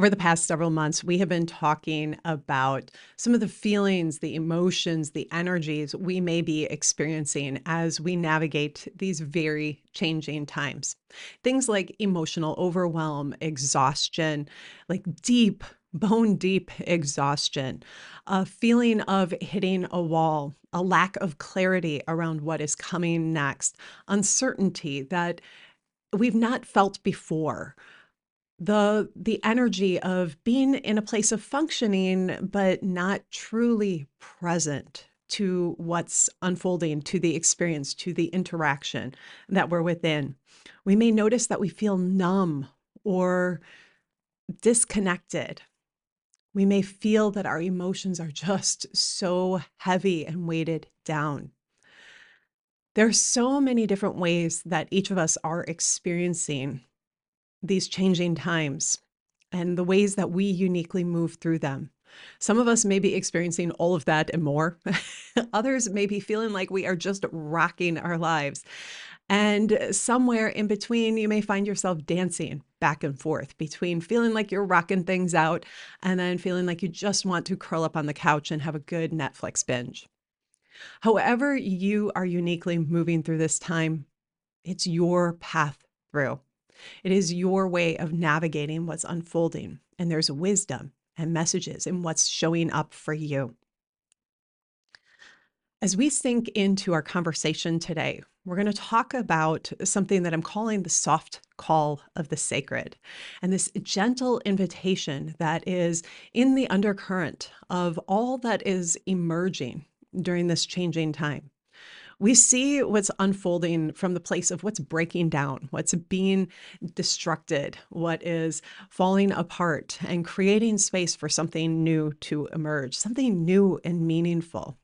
Over the past several months, we have been talking about some of the feelings, the emotions, the energies we may be experiencing as we navigate these very changing times. Things like emotional overwhelm, exhaustion, like deep, bone deep exhaustion, a feeling of hitting a wall, a lack of clarity around what is coming next, uncertainty that we've not felt before, the energy of being in a place of functioning but not truly present to what's unfolding, to the experience, to the interaction that we're within. We may notice that we feel numb or disconnected. We may feel that our emotions are just so heavy and weighted down. There are so many different ways that each of us are experiencing these changing times and the ways that we uniquely move through them. Some of us may be experiencing all of that and more. Others may be feeling like we are just rocking our lives. And somewhere in between, you may find yourself dancing back and forth between feeling like you're rocking things out and then feeling like you just want to curl up on the couch and have a good Netflix binge. However, you are uniquely moving through this time, it's your path through. It is your way of navigating what's unfolding, and there's wisdom and messages in what's showing up for you. As we sink into our conversation today, we're going to talk about something that I'm calling the soft call of the sacred, and this gentle invitation that is in the undercurrent of all that is emerging during this changing time. We see what's unfolding from the place of what's breaking down, what's being destructed, what is falling apart, and creating space for something new to emerge, something new and meaningful.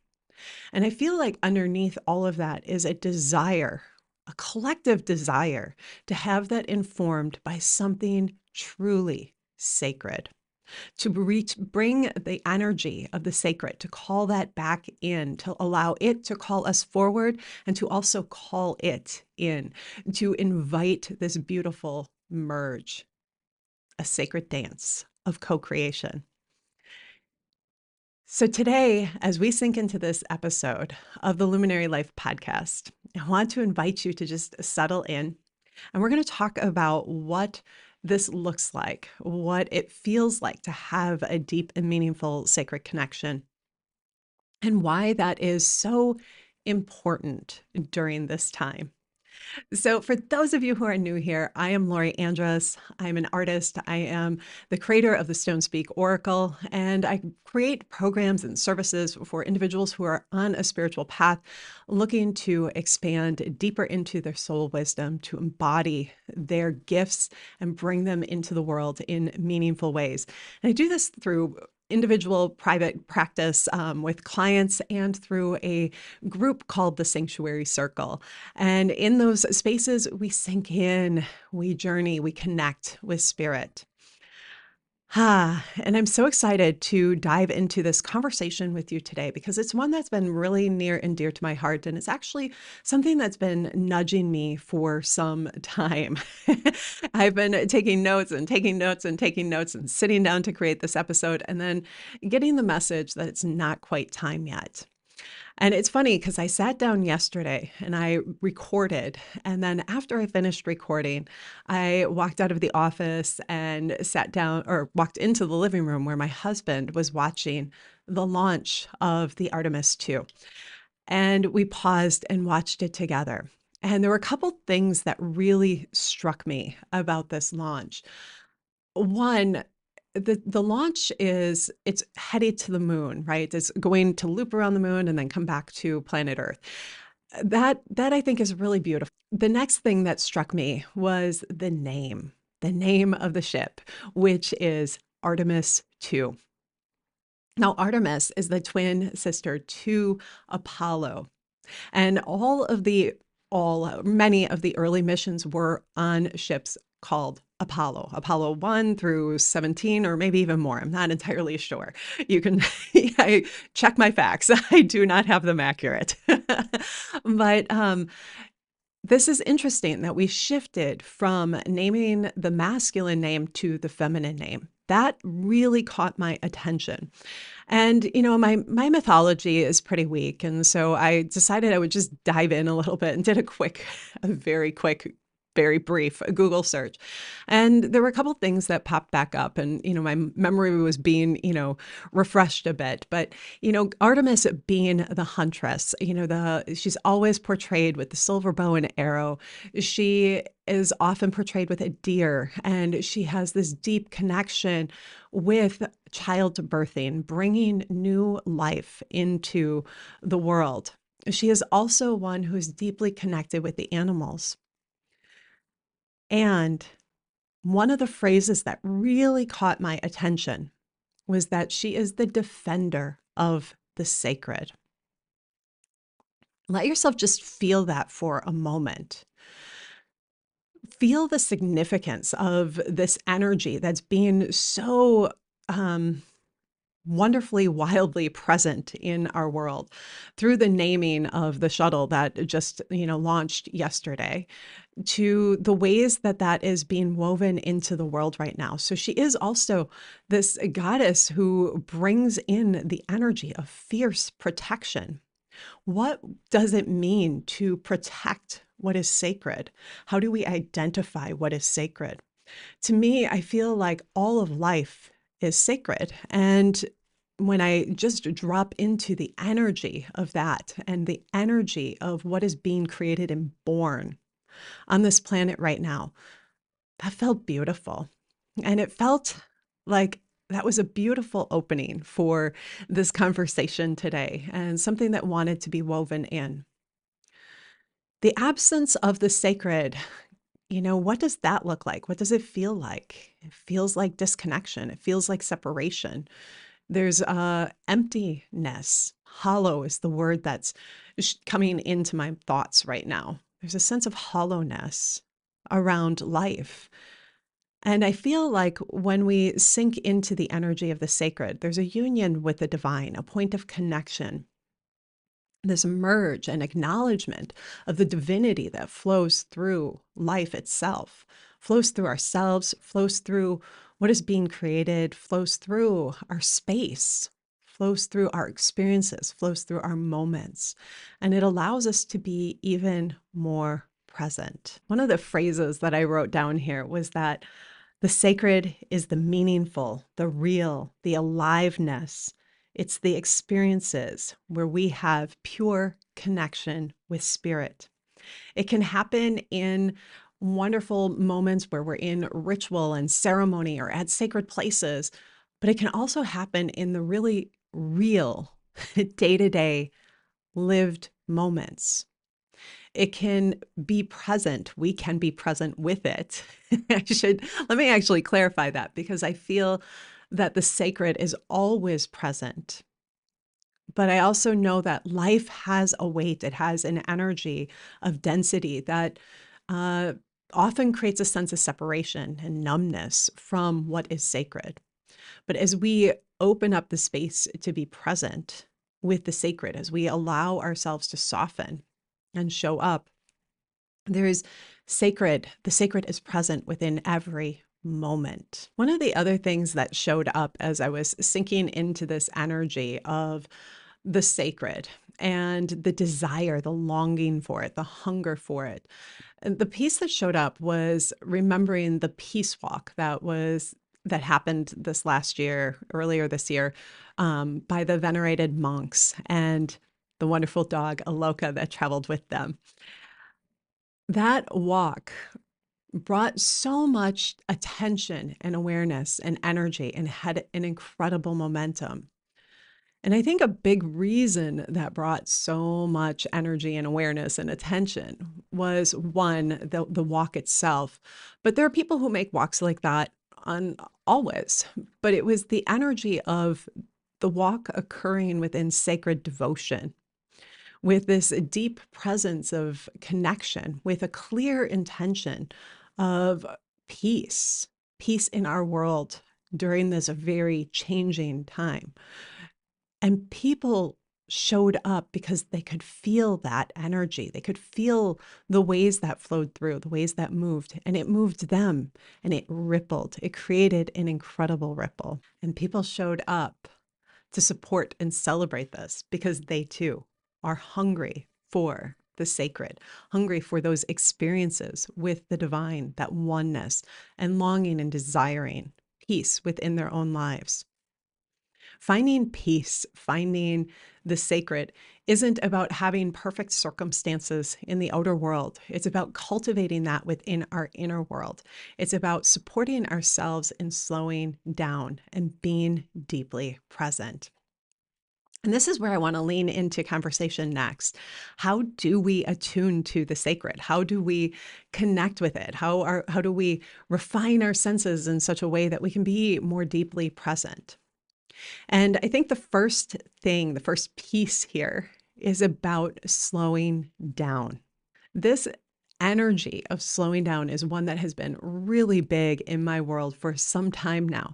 And I feel like underneath all of that is a desire, a collective desire to have that informed by something truly sacred, to bring the energy of the sacred, to call that back in, to allow it to call us forward, and to also call it in, to invite this beautiful merge, a sacred dance of co-creation. So today, as we sink into this episode of the Luminary Life Podcast, I want to invite you to just settle in, and we're going to talk about what this looks like, what it feels like to have a deep and meaningful sacred connection, and why that is so important during this time. So, for those of you who are new here, I am Lori Andrus. I'm an artist. I am the creator of the Stone Speak Oracle, and I create programs and services for individuals who are on a spiritual path looking to expand deeper into their soul wisdom, to embody their gifts and bring them into the world in meaningful ways. And I do this through individual private practice with clients and through a group called the Sanctuary Circle. And in those spaces, we sink in, we journey, we connect with spirit. And I'm so excited to dive into this conversation with you today because it's one that's been really near and dear to my heart. And it's actually something that's been nudging me for some time. I've been taking notes and taking notes and taking notes and sitting down to create this episode and then getting the message that it's not quite time yet. And it's funny because I sat down yesterday and I recorded. And then after I finished recording, I walked out of the office and sat down or walked into the living room where my husband was watching the launch of the Artemis 2. And we paused and watched it together. And there were a couple things that really struck me about this launch. One, the launch it's headed to the moon, right? It's going to loop around the moon and then come back to planet Earth. That I think is really beautiful. The next thing that struck me was the name of the ship, which is Artemis 2. Now, Artemis is the twin sister to Apollo, and many of the early missions were on ships called Apollo 1 through 17, or maybe even more. I'm not entirely sure. You can I check my facts. I do not have them accurate. But this is interesting that we shifted from naming the masculine name to the feminine name. That really caught my attention. And, my mythology is pretty weak, and so I decided I would just dive in a little bit and did a very quick, very brief Google search. And there were a couple things that popped back up, and, my memory was being, refreshed a bit. But, Artemis being the huntress, she's always portrayed with the silver bow and arrow. She is often portrayed with a deer, and she has this deep connection with childbirthing, bringing new life into the world. She is also one who is deeply connected with the animals. And one of the phrases that really caught my attention was that she is the defender of the sacred. Let yourself just feel that for a moment. Feel the significance of this energy that's being so wonderfully, wildly present in our world through the naming of the shuttle that just, launched yesterday, to the ways that that is being woven into the world right now. So she is also this goddess who brings in the energy of fierce protection. What does it mean to protect what is sacred? How do we identify what is sacred? To me, I feel like all of life is sacred. And when I just drop into the energy of that and the energy of what is being created and born on this planet right now, that felt beautiful. And it felt like that was a beautiful opening for this conversation today and something that wanted to be woven in. The absence of the sacred, what does that look like? What does it feel like? It feels like disconnection. It feels like separation. There's emptiness. Hollow is the word that's coming into my thoughts right now. There's a sense of hollowness around life. And I feel like when we sink into the energy of the sacred, there's a union with the divine, a point of connection, this merge and acknowledgement of the divinity that flows through life itself, flows through ourselves, flows through what is being created, flows through our space, flows through our experiences, flows through our moments. And it allows us to be even more present. One of the phrases that I wrote down here was that the sacred is the meaningful, the real, the aliveness. It's the experiences where we have pure connection with spirit. It can happen in wonderful moments where we're in ritual and ceremony or at sacred places, but it can also happen in the really real, day-to-day lived moments. It can be present. We can be present with it. Let me actually clarify that, because I feel that the sacred is always present. But I also know that life has a weight. It has an energy of density that often creates a sense of separation and numbness from what is sacred. But as we open up the space to be present with the sacred, as we allow ourselves to soften and show up, the sacred is present within every moment. One of the other things that showed up as I was sinking into this energy of the sacred and the desire, the longing for it, the hunger for it, and the piece that showed up was remembering the peace walk that happened earlier this year, by the venerated monks and the wonderful dog Aloka that traveled with them. That walk brought so much attention and awareness and energy and had an incredible momentum. And I think a big reason that brought so much energy and awareness and attention was, one, the walk itself. But there are people who make walks like that on always. But it was the energy of the walk occurring within sacred devotion, with this deep presence of connection, with a clear intention of peace, peace in our world during this very changing time. And people showed up because they could feel that energy. They could feel the ways that flowed through, the ways that moved, and it moved them and it rippled. It created an incredible ripple. And people showed up to support and celebrate this because they too are hungry for the sacred, hungry for those experiences with the divine, that oneness, and longing and desiring peace within their own lives. Finding peace, finding the sacred isn't about having perfect circumstances in the outer world. It's about cultivating that within our inner world. It's about supporting ourselves in slowing down and being deeply present. And this is where I want to lean into conversation next. How do we attune to the sacred? How do we connect with it? How do we refine our senses in such a way that we can be more deeply present? And I think the first thing, the first piece here is about slowing down. This energy of slowing down is one that has been really big in my world for some time now.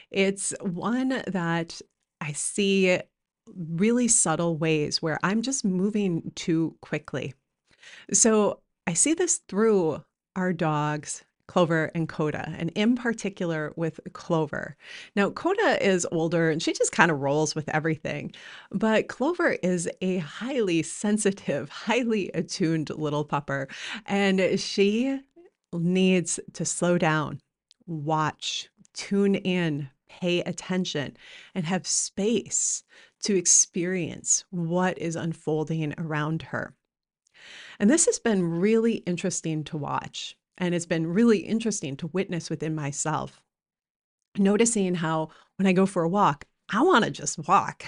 It's one that I see really subtle ways where I'm just moving too quickly. So I see this through our dogs, Clover and Coda, and in particular with Clover. Now, Coda is older and she just kind of rolls with everything, but Clover is a highly sensitive, highly attuned little pupper, and she needs to slow down, watch, tune in, pay attention, and have space to experience what is unfolding around her. And this has been really interesting to watch. And it's been really interesting to witness within myself, noticing how when I go for a walk, I want to just walk.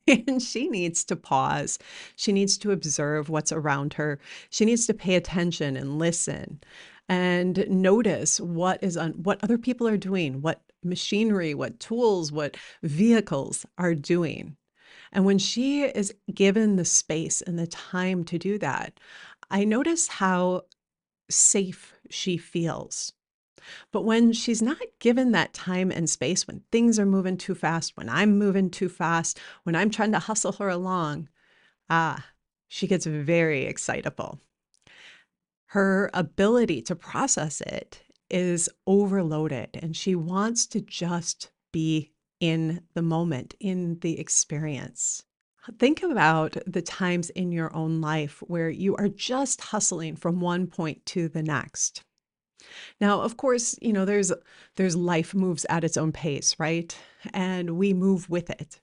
And she needs to pause. She needs to observe what's around her. She needs to pay attention and listen and notice what other people are doing, what machinery, what tools, what vehicles are doing. And when she is given the space and the time to do that, I notice how safe she feels. But when she's not given that time and space, when things are moving too fast, when I'm moving too fast, when I'm trying to hustle her along, she gets very excitable. Her ability to process it is overloaded, and she wants to just be in the moment, in the experience. Think about the times in your own life where you are just hustling from one point to the next. Now, of course, there's life moves at its own pace, right? And we move with it.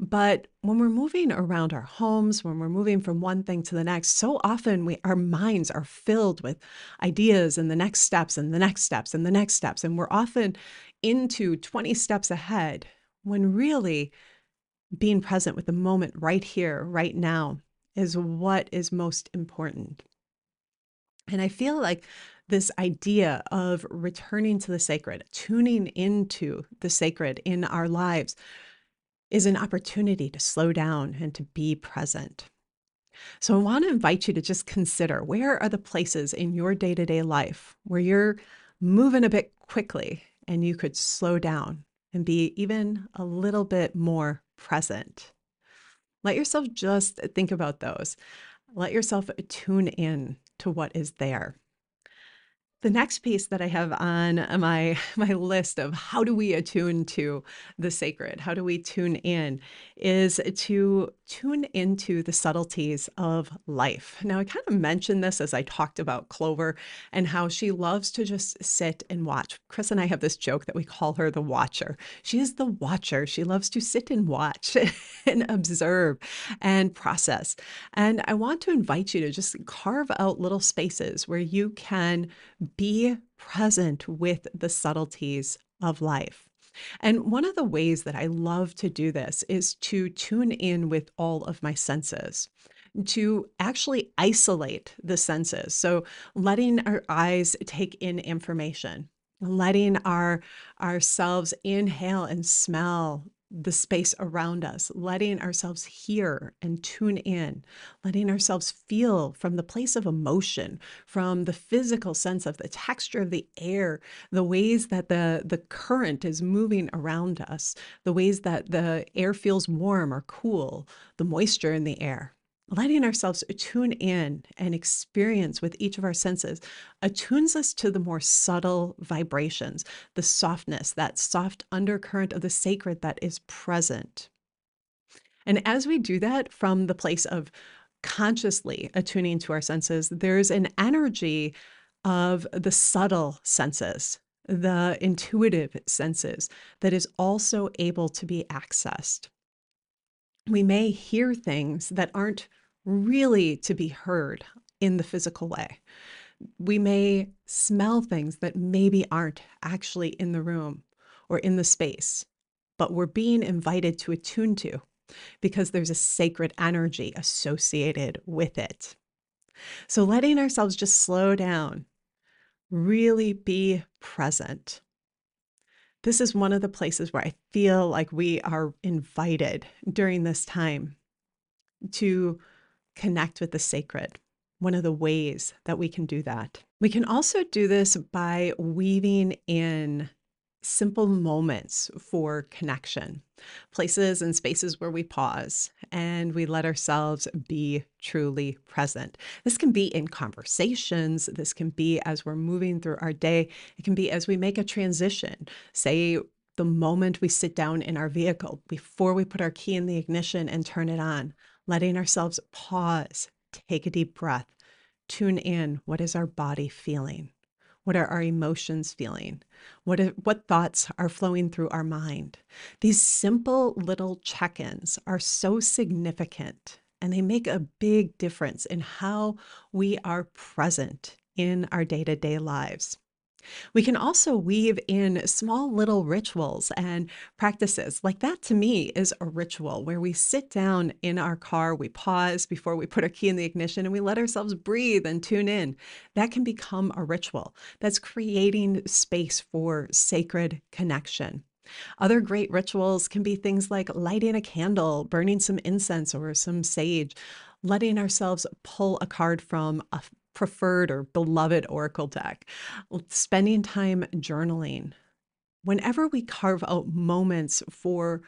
But when we're moving around our homes, when we're moving from one thing to the next, so often our minds are filled with ideas and the next steps and the next steps and the next steps. And we're often into 20 steps ahead when really being present with the moment right here, right now is what is most important. And I feel like this idea of returning to the sacred, tuning into the sacred in our lives is an opportunity to slow down and to be present. So I want to invite you to just consider, where are the places in your day-to-day life where you're moving a bit quickly and you could slow down and be even a little bit more present. Let yourself just think about those. Let yourself tune in to what is there. The next piece that I have on my list of how do we attune to the sacred, how do we tune in, is to tune into the subtleties of life. Now, I kind of mentioned this as I talked about Clover and how she loves to just sit and watch. Chris and I have this joke that we call her the watcher. She is the watcher. She loves to sit and watch and observe and process. And I want to invite you to just carve out little spaces where you can be present with the subtleties of life. And one of the ways that I love to do this is to tune in with all of my senses, to actually isolate the senses. So letting our eyes take in information, letting ourselves inhale and smell the space around us, letting ourselves hear and tune in, letting ourselves feel from the place of emotion, from the physical sense of the texture of the air, the ways that the current is moving around us, the ways that the air feels warm or cool, the moisture in the air. Letting ourselves tune in and experience with each of our senses attunes us to the more subtle vibrations, the softness, that soft undercurrent of the sacred that is present. And as we do that from the place of consciously attuning to our senses, there's an energy of the subtle senses, the intuitive senses, that is also able to be accessed. We may hear things that aren't really to be heard in the physical way. We may smell things that maybe aren't actually in the room or in the space, but we're being invited to attune to because there's a sacred energy associated with it. So letting ourselves just slow down, really be present. This is one of the places where I feel like we are invited during this time to connect with the sacred. One of the ways that we can do that. We can also do this by weaving in simple moments for connection, places and spaces where we pause and we let ourselves be truly present. This can be in conversations. This can be as we're moving through our day. It can be as we make a transition. Say, the moment we sit down in our vehicle, before we put our key in the ignition and turn it on, letting ourselves pause, take a deep breath, tune in. What is our body feeling? What are our emotions feeling? What thoughts are flowing through our mind? These simple little check-ins are so significant, and they make a big difference in how we are present in our day-to-day lives. We can also weave in small little rituals and practices. Like that to me is a ritual where we sit down in our car, we pause before we put our key in the ignition, and we let ourselves breathe and tune in. That can become a ritual that's creating space for sacred connection. Other great rituals can be things like lighting a candle, burning some incense or some sage, letting ourselves pull a card from a preferred or beloved oracle deck, spending time journaling. Whenever we carve out moments for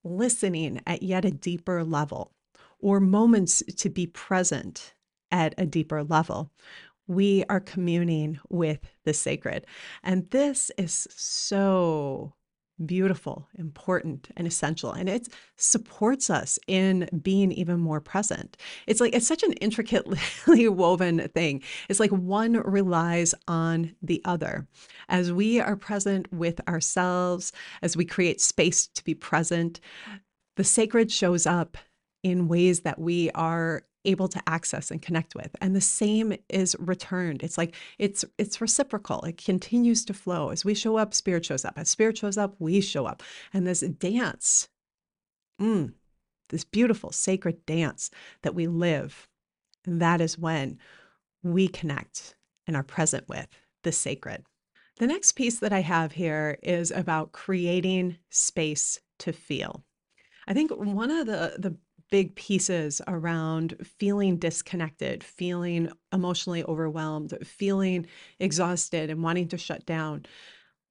listening at yet a deeper level, or moments to be present at a deeper level, we are communing with the sacred. And this is so beautiful, important, and essential. And it supports us in being even more present. It's such an intricately woven thing. It's like one relies on the other. As we are present with ourselves, as we create space to be present, the sacred shows up in ways that we are able to access and connect with. And the same is returned. It's like it's reciprocal. It continues to flow. As we show up, spirit shows up. As spirit shows up, we show up. And this dance, this beautiful sacred dance that we live, that is when we connect and are present with the sacred. The next piece that I have here is about creating space to feel. I think one of the big pieces around feeling disconnected, feeling emotionally overwhelmed, feeling exhausted and wanting to shut down,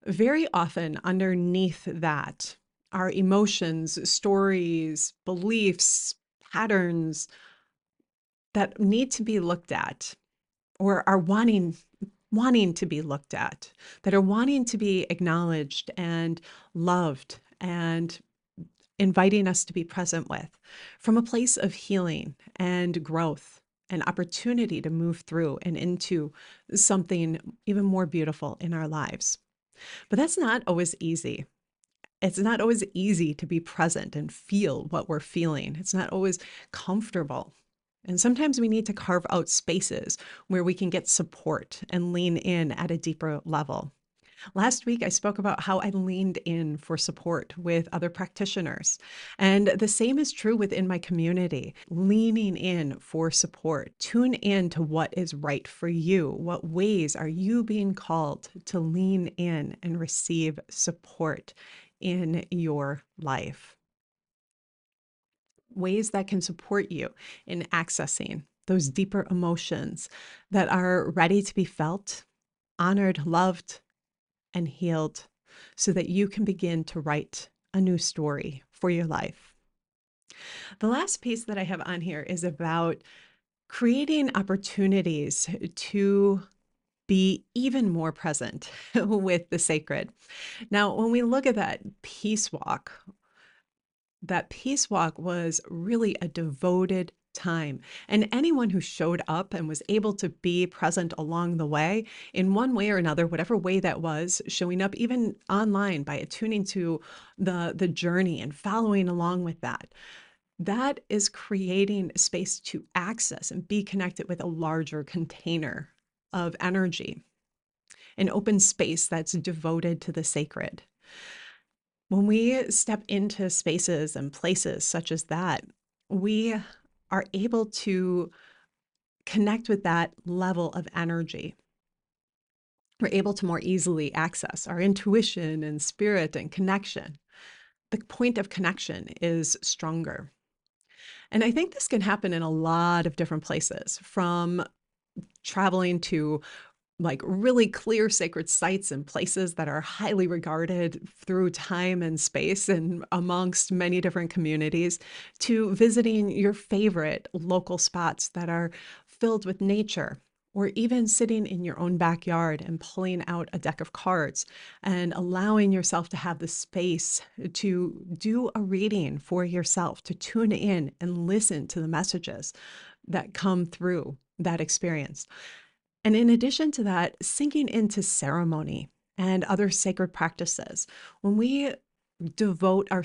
very often underneath that are emotions, stories, beliefs, patterns that need to be looked at or are wanting to be looked at, that are wanting to be acknowledged and loved and inviting us to be present with from a place of healing and growth and opportunity to move through and into something even more beautiful in our lives. But that's not always easy. It's not always easy to be present and feel what we're feeling. It's not always comfortable. And sometimes we need to carve out spaces where we can get support and lean in at a deeper level. Last week, I spoke about how I leaned in for support with other practitioners. And the same is true within my community, leaning in for support. Tune in to what is right for you. What ways are you being called to lean in and receive support in your life. Ways that can support you in accessing those deeper emotions that are ready to be felt, honored, loved, and healed so that you can begin to write a new story for your life. The last piece that I have on here is about creating opportunities to be even more present with the sacred. Now, when we look at that peace walk was really a devoted time. And anyone who showed up and was able to be present along the way, in one way or another, whatever way that was, showing up even online by attuning to the journey and following along with that, that is creating space to access and be connected with a larger container of energy, an open space that's devoted to the sacred. When we step into spaces and places such as that, we are able to connect with that level of energy. We're able to more easily access our intuition and spirit and connection. The point of connection is stronger. And I think this can happen in a lot of different places, from traveling to like really clear sacred sites and places that are highly regarded through time and space and amongst many different communities, to visiting your favorite local spots that are filled with nature, or even sitting in your own backyard and pulling out a deck of cards and allowing yourself to have the space to do a reading for yourself, to tune in and listen to the messages that come through that experience. And in addition to that, sinking into ceremony and other sacred practices. When we devote our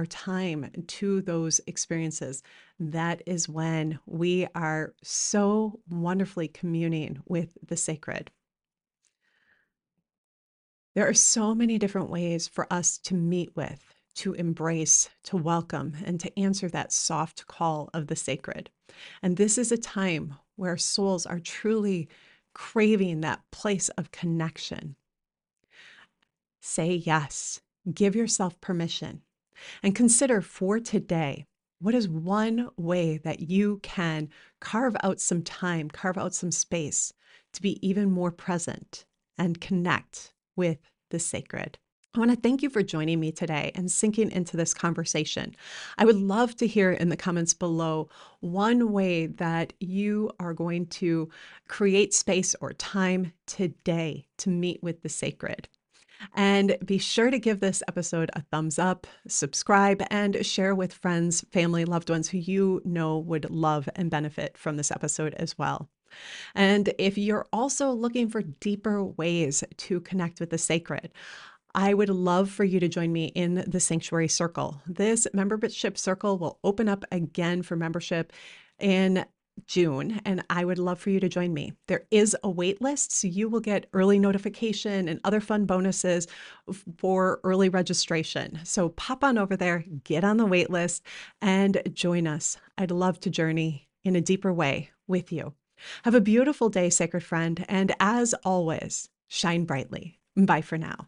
time to those experiences, that is when we are so wonderfully communing with the sacred. There are so many different ways for us to meet with, to embrace, to welcome, and to answer that soft call of the sacred. And this is a time where souls are truly craving that place of connection. Say yes, give yourself permission, and consider for today, what is one way that you can carve out some time, carve out some space to be even more present and connect with the sacred? I want to thank you for joining me today and sinking into this conversation. I would love to hear in the comments below one way that you are going to create space or time today to meet with the sacred. And be sure to give this episode a thumbs up, subscribe, and share with friends, family, loved ones who you know would love and benefit from this episode as well. And if you're also looking for deeper ways to connect with the sacred, I would love for you to join me in the Sanctuary Circle. This membership circle will open up again for membership in June, and I would love for you to join me. There is a wait list, so you will get early notification and other fun bonuses for early registration. So pop on over there, get on the wait list, and join us. I'd love to journey in a deeper way with you. Have a beautiful day, sacred friend, and as always, shine brightly. Bye for now.